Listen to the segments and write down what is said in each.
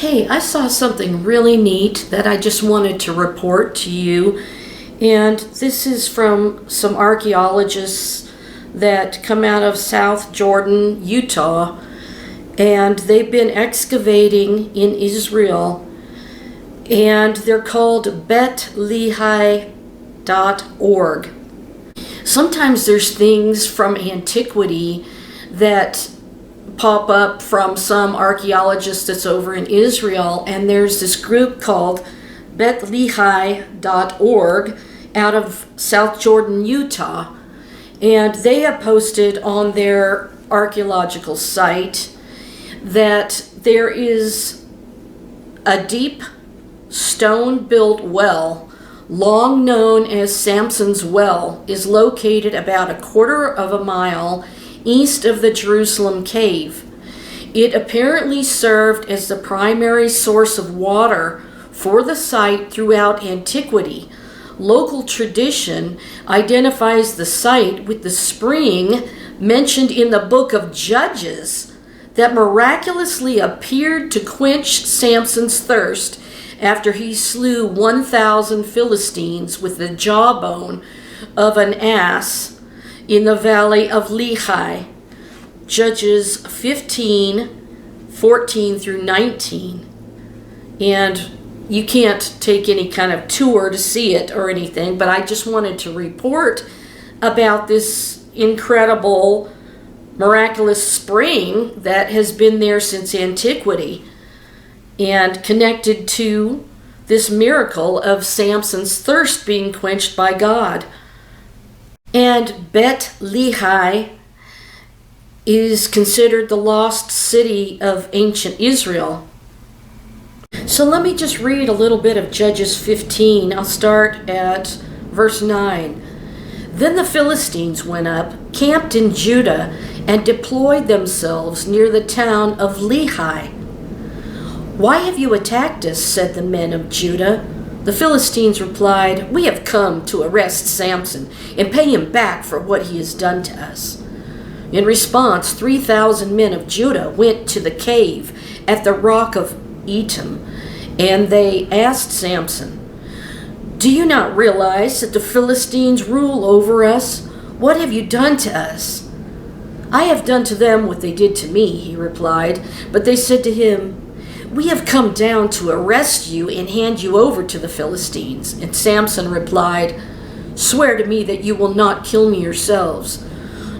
Hey, I saw something really neat that I just wanted to report to you. And this is from some archaeologists that come out of South Jordan, Utah. And they've been excavating in Israel. And they're called BeitLehi.org. Sometimes there's things from antiquity that pop up from some archaeologist that's over in Israel, and there's this group called BeitLehi.org out of South Jordan, Utah, and they have posted on their archaeological site that there is a deep stone-built well, long known as Samson'S well, is located about a quarter of a mile east of the Jerusalem cave. It apparently served as the primary source of water for the site throughout antiquity. Local tradition identifies the site with the spring mentioned in the book of Judges that miraculously appeared to quench Samson's thirst after he slew 1,000 Philistines with the jawbone of an ass in the valley of Lehi. Judges 15:14 through 19. And you can't take any kind of tour to see it or anything, but I just wanted to report about this incredible, miraculous spring that has been there since antiquity and connected to this miracle of Samson's thirst being quenched by God. And Beit Lehi is considered the lost city of ancient Israel. So let me just read a little bit of Judges 15. I'll start at verse 9. Then the Philistines went up, camped in Judah, and deployed themselves near the town of Lehi. "Why have you attacked us?" said the men of Judah. The Philistines replied, "We have come to arrest Samson and pay him back for what he has done to us." In response, 3,000 men of Judah went to the cave at the rock of Etam, and they asked Samson, "Do you not realize that the Philistines rule over us? What have you done to us?" "I have done to them what they did to me," he replied. But they said to him, "We have come down to arrest you and hand you over to the Philistines." And Samson replied, "Swear to me that you will not kill me yourselves."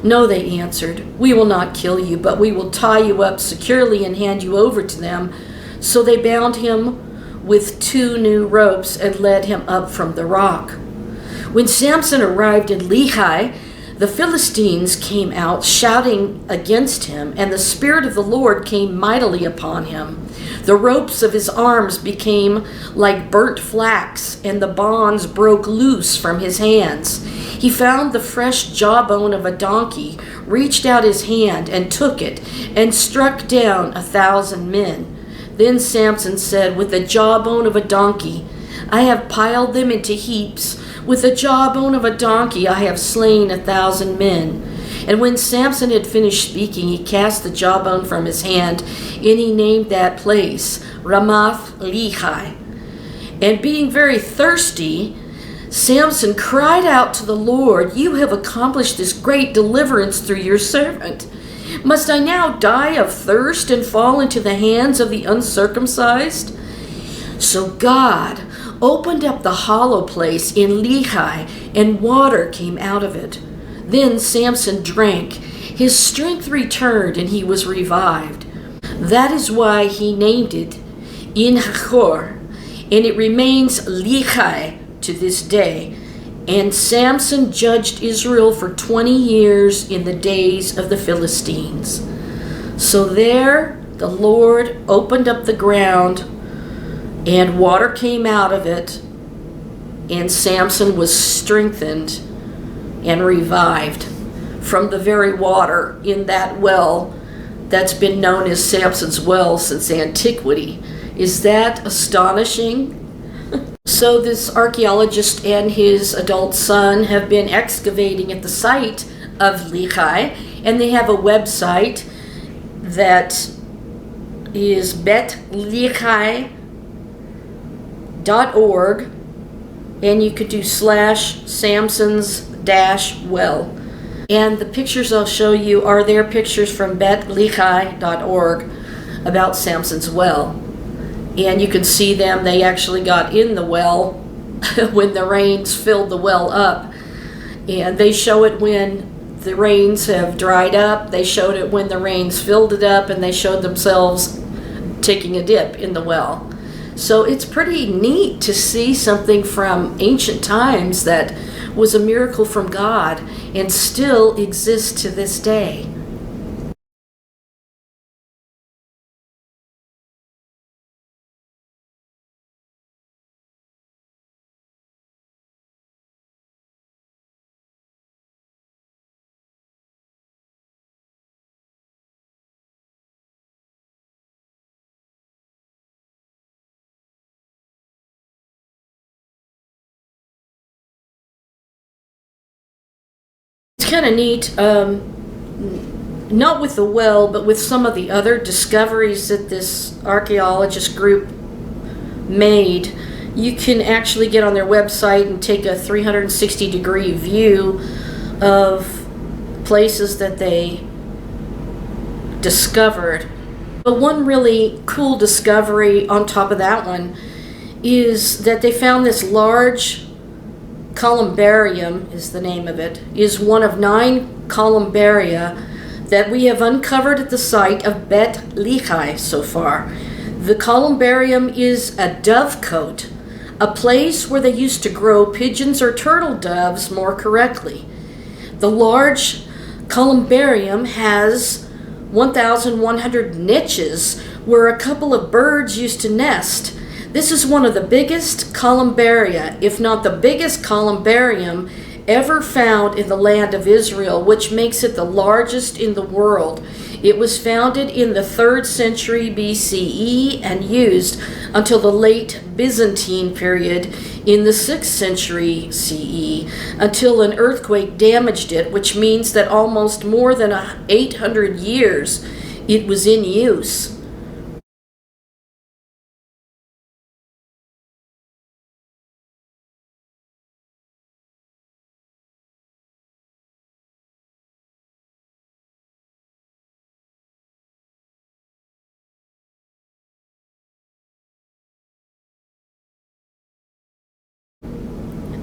"No," they answered, "we will not kill you, but we will tie you up securely and hand you over to them." So they bound him with 2 new ropes and led him up from the rock. When Samson arrived in Lehi, the Philistines came out shouting against him, and the Spirit of the Lord came mightily upon him. The ropes of his arms became like burnt flax, and the bonds broke loose from his hands. He found the fresh jawbone of a donkey, reached out his hand and took it, and struck down 1,000 men. Then Samson said, "With the jawbone of a donkey, I have piled them into heaps. With the jawbone of a donkey, I have slain 1,000 men." And when Samson had finished speaking, he cast the jawbone from his hand, and he named that place Ramath Lehi. And being very thirsty, Samson cried out to the Lord, "You have accomplished this great deliverance through your servant. Must I now die of thirst and fall into the hands of the uncircumcised?" So God opened up the hollow place in Lehi, and water came out of it. Then Samson drank. His strength returned, and he was revived. That is why he named it En Hachor, and it remains Lehi to this day. And Samson judged Israel for 20 years in the days of the Philistines. So there the Lord opened up the ground, and water came out of it, and Samson was strengthened and revived from the very water in that well that's been known as Samson's well since antiquity. Is that astonishing? So this archaeologist and his adult son have been excavating at the site of Lehi, and they have a website that is beitlehi.org, and you could do /Samson's-well. And the pictures I'll show you are their pictures from beitlehi.org about Samson's well. And you can see them. They actually got in the well when the rains filled the well up. And they show it when the rains have dried up. They showed it when the rains filled it up, and they showed themselves taking a dip in the well. So it's pretty neat to see something from ancient times that was a miracle from God and still exists to this day. It's kind of neat, not with the well, but with some of the other discoveries that this archaeologist group made. You can actually get on their website and take a 360-degree view of places that they discovered. But one really cool discovery on top of that one is that they found this large columbarium, is the name of it, is one of 9 columbaria that we have uncovered at the site of Beit Lehi so far. The columbarium is a dovecote, a place where they used to grow pigeons or turtle doves more correctly. The large columbarium has 1,100 niches where a couple of birds used to nest. This is one of the biggest columbaria, if not the biggest columbarium, ever found in the land of Israel, which makes it the largest in the world. It was founded in the 3rd century BCE and used until the late Byzantine period in the 6th century CE, until an earthquake damaged it, which means that almost more than 800 years it was in use.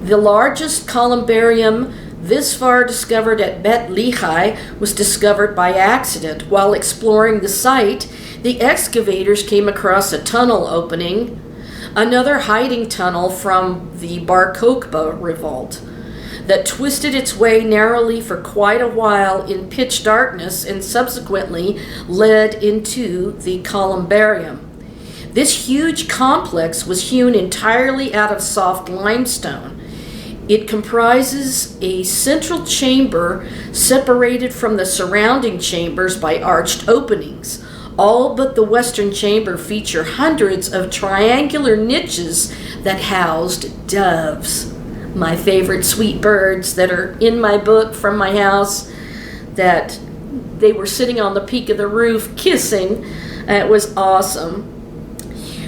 The largest columbarium this far discovered at Beit Lehi was discovered by accident. While exploring the site, the excavators came across a tunnel opening, another hiding tunnel from the Bar Kokhba revolt, that twisted its way narrowly for quite a while in pitch darkness and subsequently led into the columbarium. This huge complex was hewn entirely out of soft limestone. It comprises a central chamber separated from the surrounding chambers by arched openings. All but the western chamber feature hundreds of triangular niches that housed doves, my favorite sweet birds that are in my book from my house, that they were sitting on the peak of the roof kissing. It was awesome.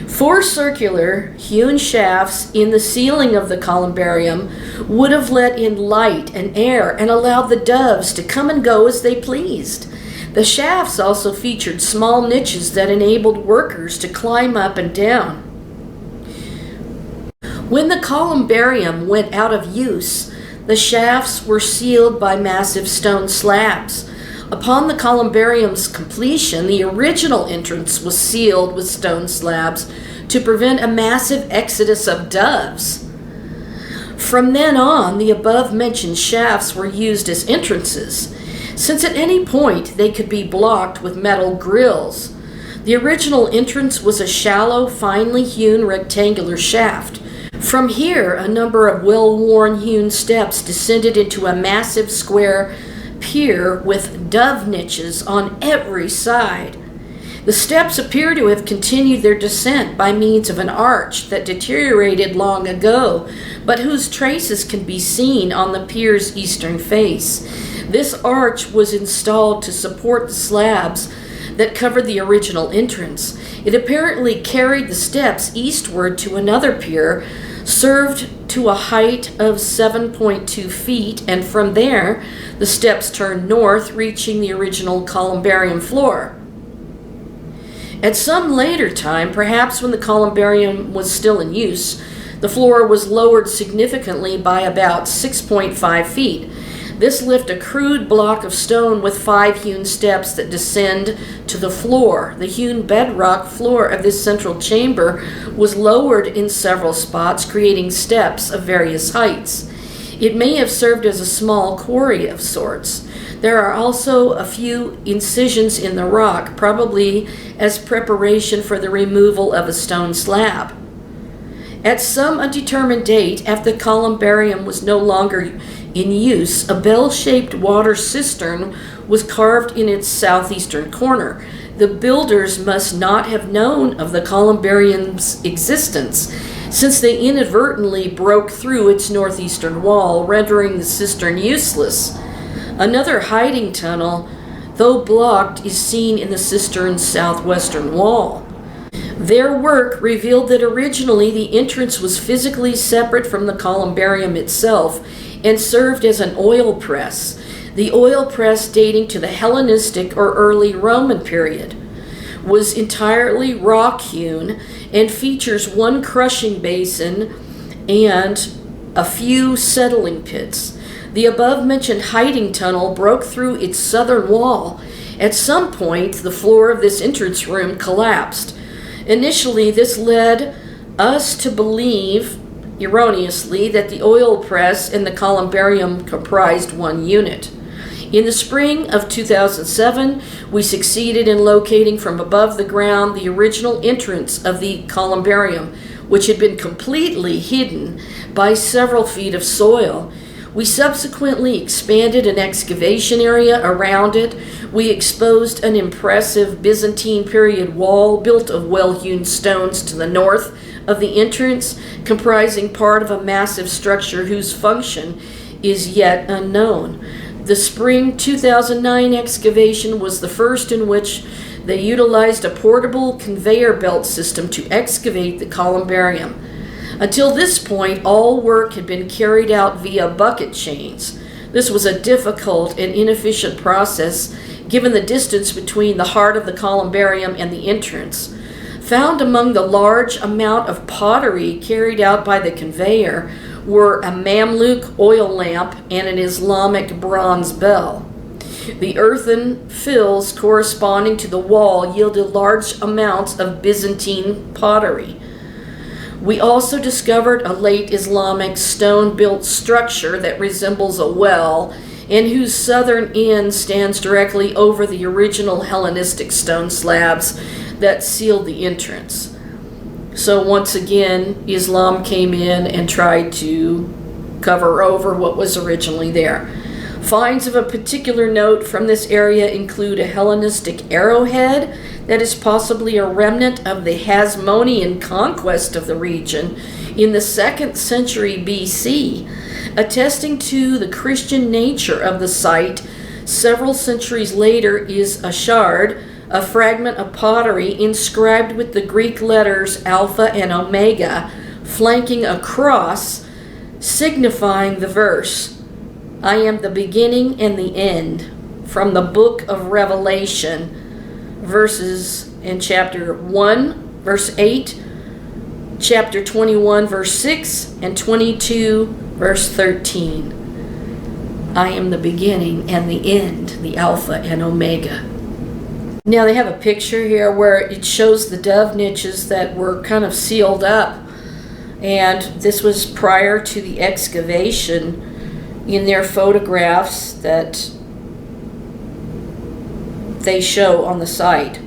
4 circular hewn shafts in the ceiling of the columbarium would have let in light and air and allowed the doves to come and go as they pleased. The shafts also featured small niches that enabled workers to climb up and down. When the columbarium went out of use, the shafts were sealed by massive stone slabs. Upon the columbarium's completion, the original entrance was sealed with stone slabs to prevent a massive exodus of doves. From then on, the above-mentioned shafts were used as entrances, since at any point they could be blocked with metal grills. The original entrance was a shallow, finely hewn rectangular shaft. From here, a number of well-worn hewn steps descended into a massive square pier with dove niches on every side. The steps appear to have continued their descent by means of an arch that deteriorated long ago, but whose traces can be seen on the pier's eastern face. This arch was installed to support the slabs that covered the original entrance. It apparently carried the steps eastward to another pier, served to a height of 7.2 feet, and from there, the steps turned north, reaching the original columbarium floor. At some later time, perhaps when the columbarium was still in use, the floor was lowered significantly by about 6.5 feet. This left a crude block of stone with 5 hewn steps that descend to the floor. The hewn bedrock floor of this central chamber was lowered in several spots, creating steps of various heights. It may have served as a small quarry of sorts. There are also a few incisions in the rock, probably as preparation for the removal of a stone slab. At some undetermined date, after the columbarium was no longer in use, a bell-shaped water cistern was carved in its southeastern corner. The builders must not have known of the columbarium's existence, since they inadvertently broke through its northeastern wall, rendering the cistern useless. Another hiding tunnel, though blocked, is seen in the cistern's southwestern wall. Their work revealed that originally the entrance was physically separate from the columbarium itself and served as an oil press. The oil press, dating to the Hellenistic or early Roman period, was entirely rock-hewn and features one crushing basin and a few settling pits. The above-mentioned hiding tunnel broke through its southern wall. At some point, the floor of this entrance room collapsed. Initially, this led us to believe, erroneously, that the oil press and the columbarium comprised one unit. In the spring of 2007, we succeeded in locating from above the ground the original entrance of the columbarium, which had been completely hidden by several feet of soil. We subsequently expanded an excavation area around it. We exposed an impressive Byzantine period wall built of well-hewn stones to the north of the entrance, comprising part of a massive structure whose function is yet unknown. The spring 2009 excavation was the first in which they utilized a portable conveyor belt system to excavate the columbarium. Until this point, all work had been carried out via bucket chains. This was a difficult and inefficient process, given the distance between the heart of the columbarium and the entrance. Found among the large amount of pottery carried out by the conveyor were a Mamluk oil lamp and an Islamic bronze bell. The earthen fills corresponding to the wall yielded large amounts of Byzantine pottery. We also discovered a late Islamic stone-built structure that resembles a well and whose southern end stands directly over the original Hellenistic stone slabs that sealed the entrance. So once again, Islam came in and tried to cover over what was originally there. Finds of a particular note from this area include a Hellenistic arrowhead that is possibly a remnant of the Hasmonean conquest of the region in the 2nd century BC, attesting to the Christian nature of the site. Several centuries later is a shard, a fragment of pottery inscribed with the Greek letters Alpha and Omega, flanking a cross, signifying the verse, "I am the beginning and the end," from the book of Revelation, verses in chapter 1, verse 8, chapter 21, verse 6, and 22, verse 13. I am the beginning and the end, the Alpha and Omega. Now they have a picture here where it shows the dove niches that were kind of sealed up, and this was prior to the excavation in their photographs that they show on the site.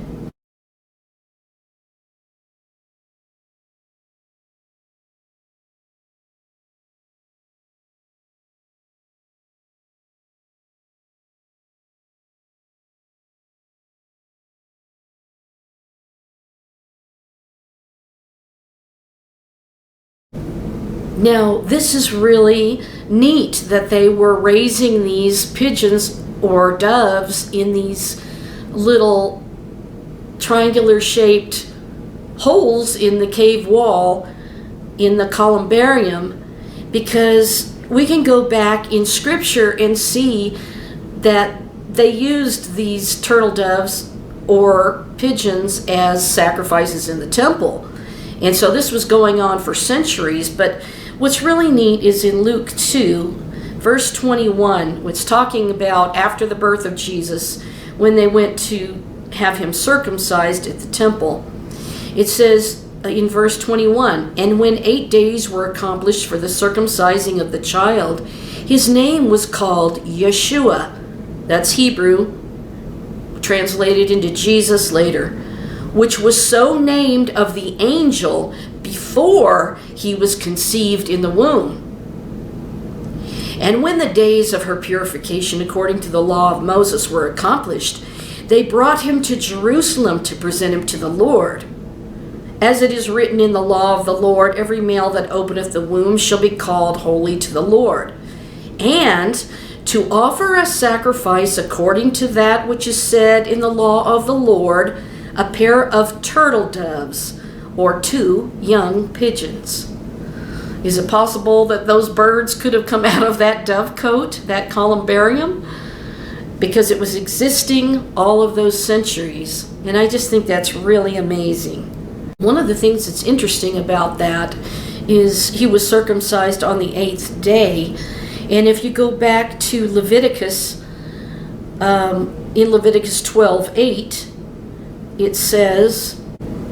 Now, this is really neat that they were raising these pigeons or doves in these little triangular shaped holes in the cave wall in the columbarium, because we can go back in scripture and see that they used these turtle doves or pigeons as sacrifices in the temple. And so this was going on for centuries. But what's really neat is in Luke 2, verse 21, it's talking about after the birth of Jesus, when they went to have him circumcised at the temple. It says in verse 21, "And when 8 days were accomplished for the circumcising of the child, his name was called Yeshua." That's Hebrew, translated into Jesus later, "which was so named of the angel before he was conceived in the womb. And when the days of her purification according to the law of Moses were accomplished, they brought him to Jerusalem to present him to the Lord. As it is written in the law of the Lord, every male that openeth the womb shall be called holy to the Lord. And to offer a sacrifice according to that which is said in the law of the Lord, a pair of turtle doves or 2 young pigeons." Is it possible that those birds could have come out of that dovecote, that columbarium? Because it was existing all of those centuries. And I just think that's really amazing. One of the things that's interesting about that is he was circumcised on the 8th day. And if you go back to Leviticus, in Leviticus 12:8, it says,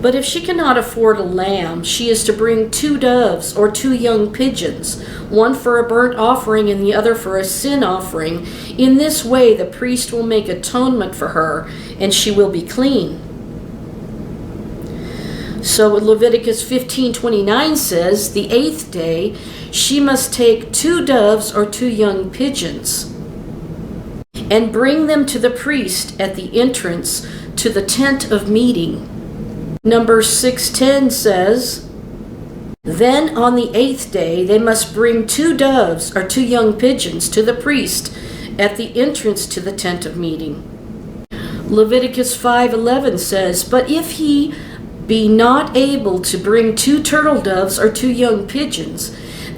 "But if she cannot afford a lamb, she is to bring 2 doves or 2 young pigeons, one for a burnt offering and the other for a sin offering. In this way the priest will make atonement for her, and she will be clean." So Leviticus 15:29 says, "The 8th day she must take 2 doves or 2 young pigeons and bring them to the priest at the entrance to the tent of meeting." Numbers 6:10 says, "Then on the 8th day they must bring 2 doves or 2 young pigeons to the priest at the entrance to the tent of meeting." Leviticus 5:11 says, "But if he be not able to bring 2 turtle doves or 2 young pigeons,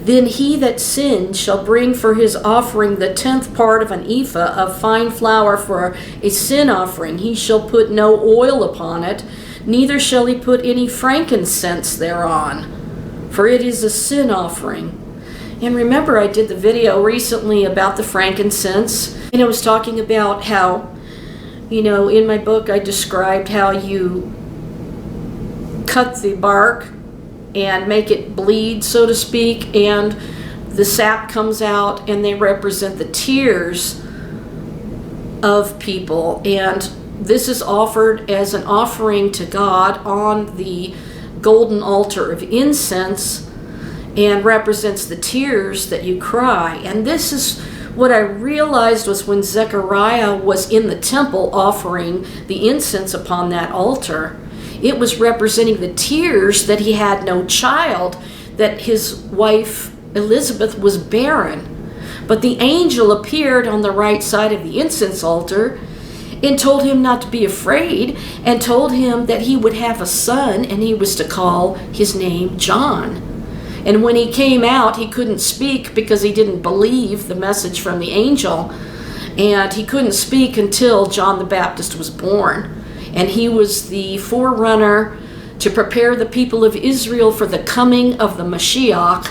then he that sinned shall bring for his offering the 10th part of an ephah of fine flour for a sin offering. He shall put no oil upon it, neither shall he put any frankincense thereon, for it is a sin offering." And remember, I did the video recently about the frankincense, and I was talking about how, in my book I described how you cut the bark and make it bleed, so to speak, and the sap comes out, and they represent the tears of people. And this is offered as an offering to God on the golden altar of incense and represents the tears that you cry. And this is what I realized was when Zechariah was in the temple offering the incense upon that altar, it was representing the tears that he had no child, that his wife Elizabeth was barren. But the angel appeared on the right side of the incense altar and told him not to be afraid, and told him that he would have a son, and he was to call his name John. And when he came out, he couldn't speak because he didn't believe the message from the angel, and he couldn't speak until John the Baptist was born. And he was the forerunner to prepare the people of Israel for the coming of the Mashiach,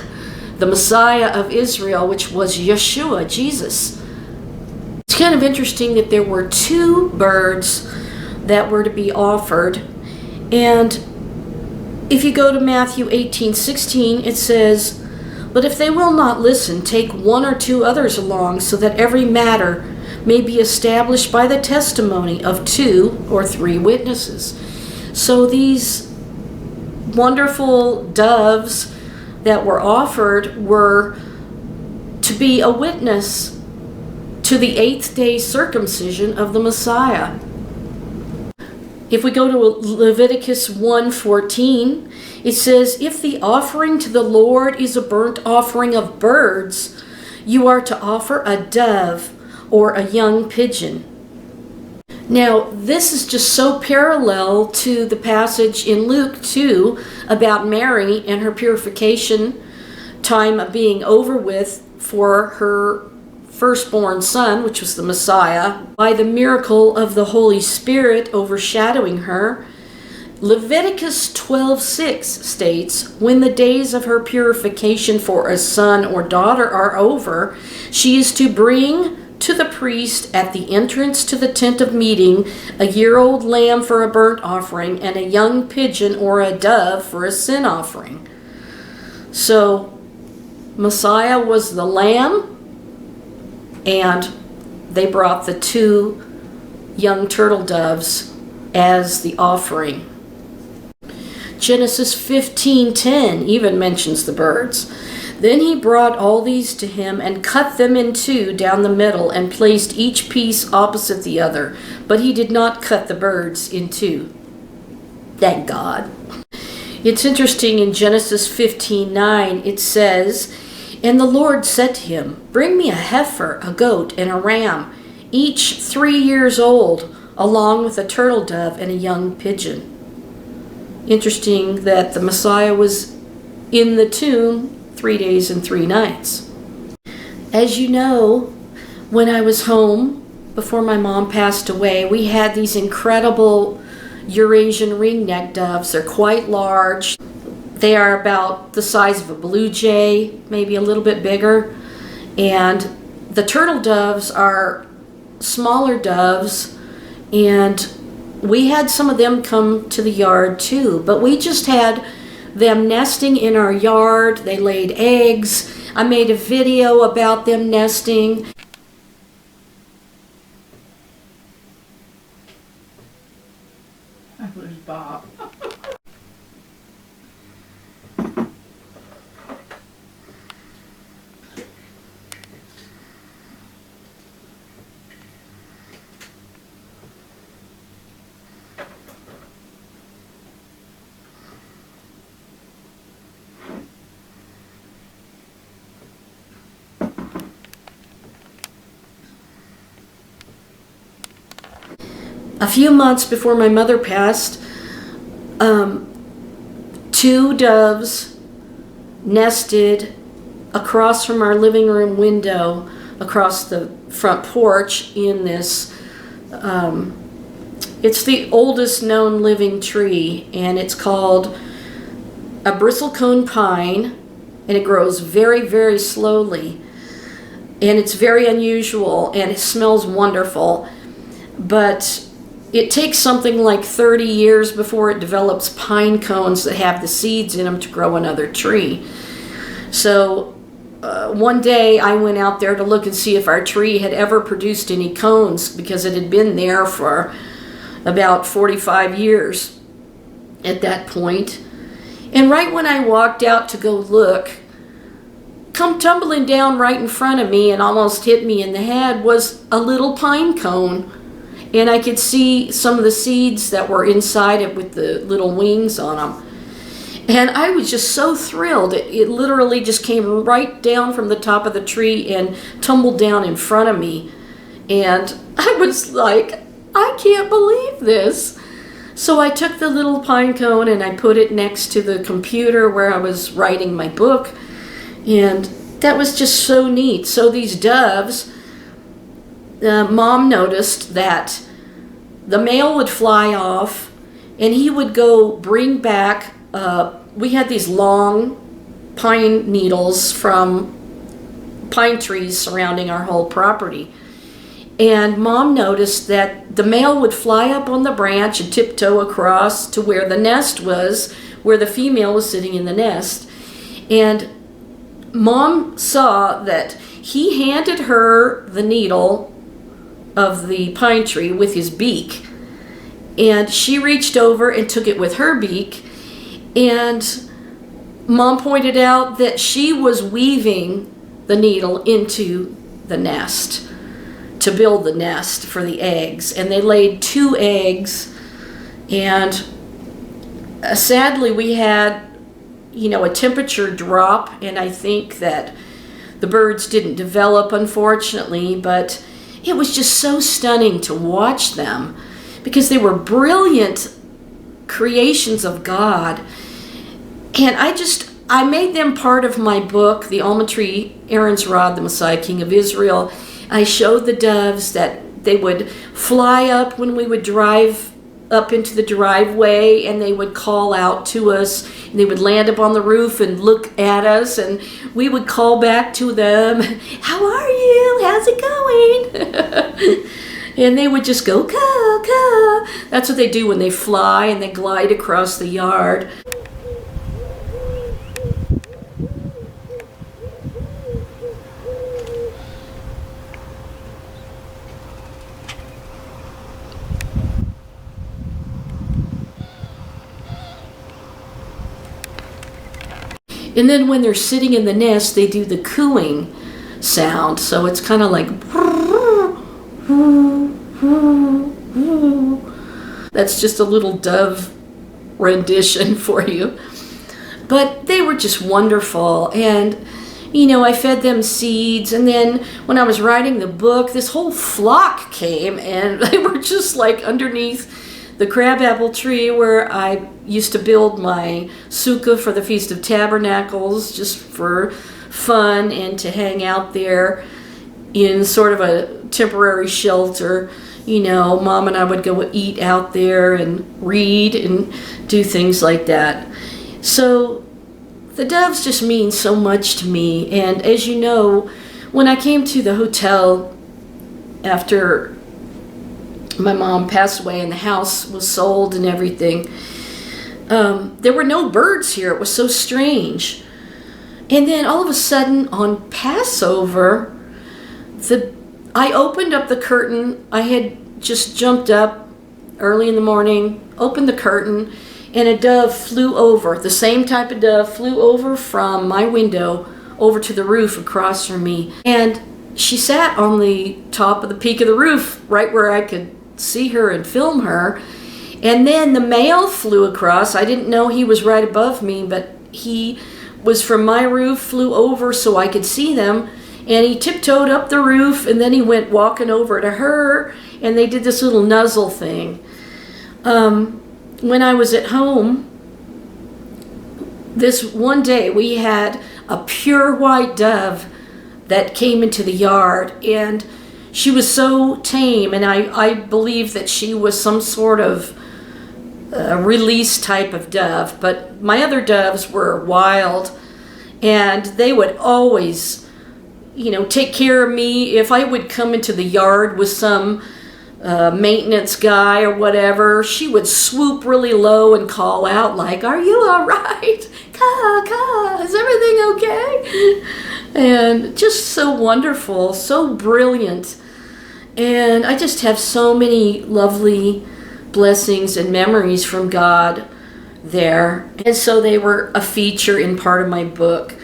the Messiah of Israel, which was Yeshua, Jesus. It's kind of interesting that there were 2 birds that were to be offered. And if you go to Matthew 18:16, it says, "But if they will not listen, take 1 or 2 others along, so that every matter may be established by the testimony of 2 or 3 witnesses." So these wonderful doves that were offered were to be a witness to the 8th day circumcision of the Messiah. If we go to Leviticus 1:14, it says, "If the offering to the Lord is a burnt offering of birds, you are to offer a dove or a young pigeon." Now, this is just so parallel to the passage in Luke 2 about Mary and her purification time being over with for her firstborn son, which was the Messiah, by the miracle of the Holy Spirit overshadowing her. Leviticus 12:6 states, when the days of her purification for a son or daughter are over, she is to bring to the priest at the entrance to the tent of meeting a year-old lamb for a burnt offering and a young pigeon or a dove for a sin offering. So Messiah was the lamb, and they brought the 2 young turtle doves as the offering. Genesis 15:10 even mentions the birds. Then he brought all these to him and cut them in 2 down the middle and placed each piece opposite the other. But he did not cut the birds in 2. Thank God. It's interesting, in Genesis 15:9 it says, and the Lord said to him, bring me a heifer, a goat, and a ram, each 3 years old, along with a turtle dove and a young pigeon. Interesting that the Messiah was in the tomb 3 days and 3 nights. As you know, when I was home before my mom passed away, we had these incredible Eurasian ringneck doves. They're quite large. They are about the size of a blue jay, maybe a little bit bigger. And the turtle doves are smaller doves, and we had some of them come to the yard too, but we just had them nesting in our yard. They laid eggs. I made a video about them nesting. Where's Bob? A few months before my mother passed, 2 doves nested across from our living room window, across the front porch in this, it's the oldest known living tree, and it's called a bristlecone pine, and it grows very, very slowly, and it's very unusual, and it smells wonderful, but it takes something like 30 years before it develops pine cones that have the seeds in them to grow another tree. So one day I went out there to look and see if our tree had ever produced any cones, because it had been there for about 45 years at that point. And right when I walked out to go look, come tumbling down right in front of me and almost hit me in the head was a little pine cone. And I could see some of the seeds that were inside it with the little wings on them. And I was just so thrilled. It literally just came right down from the top of the tree and tumbled down in front of me. And I was like, I can't believe this. So I took the little pine cone and I put it next to the computer where I was writing my book. And that was just so neat. So these doves, Mom noticed that the male would fly off and he would go bring back, we had these long pine needles from pine trees surrounding our whole property. And Mom noticed that the male would fly up on the branch and tiptoe across to where the nest was, where the female was sitting in the nest. And Mom saw that he handed her the needle of the pine tree with his beak, and she reached over and took it with her beak, and Mom pointed out that she was weaving the needle into the nest to build the nest for the eggs. And they laid 2 eggs, and sadly we had, a temperature drop, and I think that the birds didn't develop, unfortunately, but it was just so stunning to watch them because they were brilliant creations of God. And I made them part of my book, The Almond Tree, Aaron's Rod, the Messiah, King of Israel. I showed the doves that they would fly up when we would drive up into the driveway, and they would call out to us, and they would land up on the roof and look at us, and we would call back to them, "How are you? How's it going?" And they would just go, "Caw, caw." That's what they do when they fly and they glide across the yard. And then when they're sitting in the nest, they do the cooing sound. So it's kind of like, that's just a little dove rendition for you. But they were just wonderful. And, you know, I fed them seeds. And then when I was writing the book, this whole flock came, and they were just like underneath the crabapple tree where I used to build my sukkah for the Feast of Tabernacles, just for fun and to hang out there in sort of a temporary shelter. You know, Mom and I would go eat out there and read and do things like that. So the doves just mean so much to me. And as you know, when I came to the hotel after my mom passed away and the house was sold and everything, there were no birds here. It was so strange. And then all of a sudden on Passover, I opened up the curtain. I had just jumped up early in the morning, opened the curtain, and a dove flew over. The same type of dove flew over from my window over to the roof across from me. And she sat on the top of the peak of the roof, right where I could see her and film her. And then the male flew across. I didn't know he was right above me, but he was from my roof, flew over so I could see them, and he tiptoed up the roof, and then he went walking over to her, and they did this little nuzzle thing. When I was at home, this one day we had a pure white dove that came into the yard, and she was so tame, and I believe that she was some sort of release type of dove. But my other doves were wild, and they would always, you know, take care of me. If I would come into the yard with some maintenance guy or whatever, she would swoop really low and call out like, "Are you all right? Caw, caw, is everything okay?" And just so wonderful, so brilliant. And I just have so many lovely blessings and memories from God there. And so they were a feature in part of my book.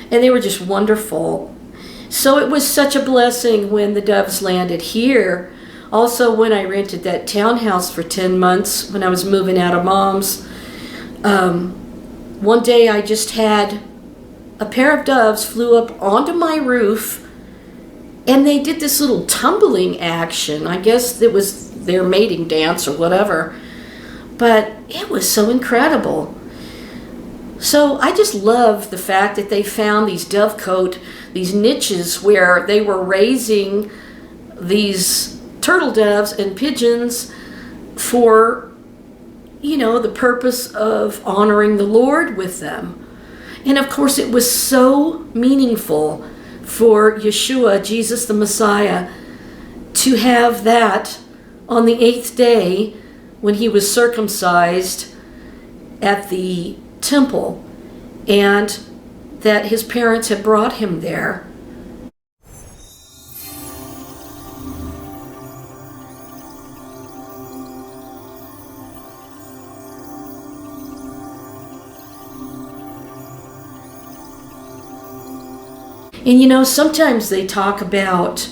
And they were just wonderful. So it was such a blessing when the doves landed here. Also, when I rented that townhouse for 10 months, when I was moving out of Mom's, one day I just had a pair of doves flew up onto my roof, and they did this little tumbling action. I guess it was their mating dance or whatever. But it was so incredible. So I just love the fact that they found these dovecote, these niches where they were raising these turtle doves and pigeons for, you know, the purpose of honoring the Lord with them. And of course it was so meaningful for Yeshua, Jesus the Messiah, to have that on the 8th day when he was circumcised at the temple, and that his parents had brought him there. And you know, sometimes they talk about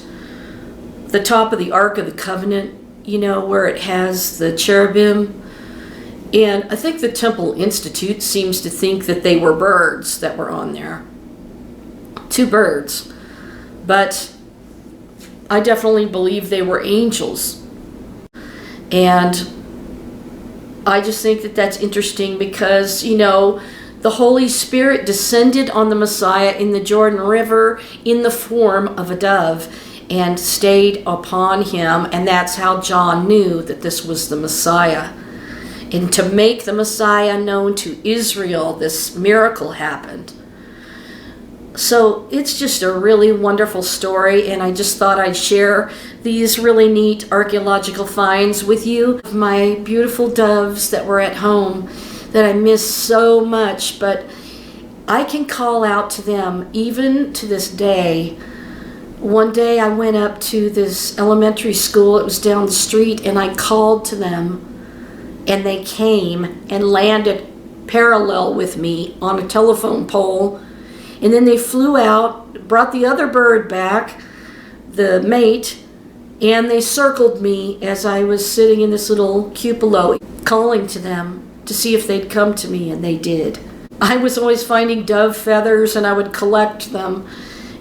the top of the Ark of the Covenant, you know, where it has the cherubim. And I think the Temple Institute seems to think that they were birds that were on there. 2 birds. But I definitely believe they were angels. And I just think that that's interesting because, you know, the Holy Spirit descended on the Messiah in the Jordan River in the form of a dove and stayed upon him, and that's how John knew that this was the Messiah. And to make the Messiah known to Israel, this miracle happened. So it's just a really wonderful story, and I just thought I'd share these really neat archaeological finds with you. My beautiful doves that were at home that I miss so much, but I can call out to them even to this day. One day I went up to this elementary school, it was down the street, and I called to them, and they came and landed parallel with me on a telephone pole. And then they flew out, brought the other bird back, the mate, and they circled me as I was sitting in this little cupola, calling to them to see if they'd come to me, and they did. I was always finding dove feathers, and I would collect them,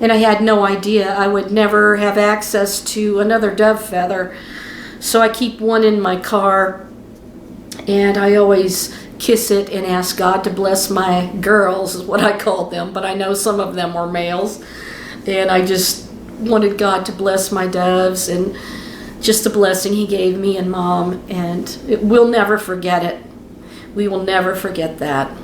and I had no idea I would never have access to another dove feather. So I keep one in my car, and I always kiss it and ask God to bless my girls, is what I called them, but I know some of them were males. And I just wanted God to bless my doves and just the blessing he gave me and Mom, and we'll never forget it. We will never forget that.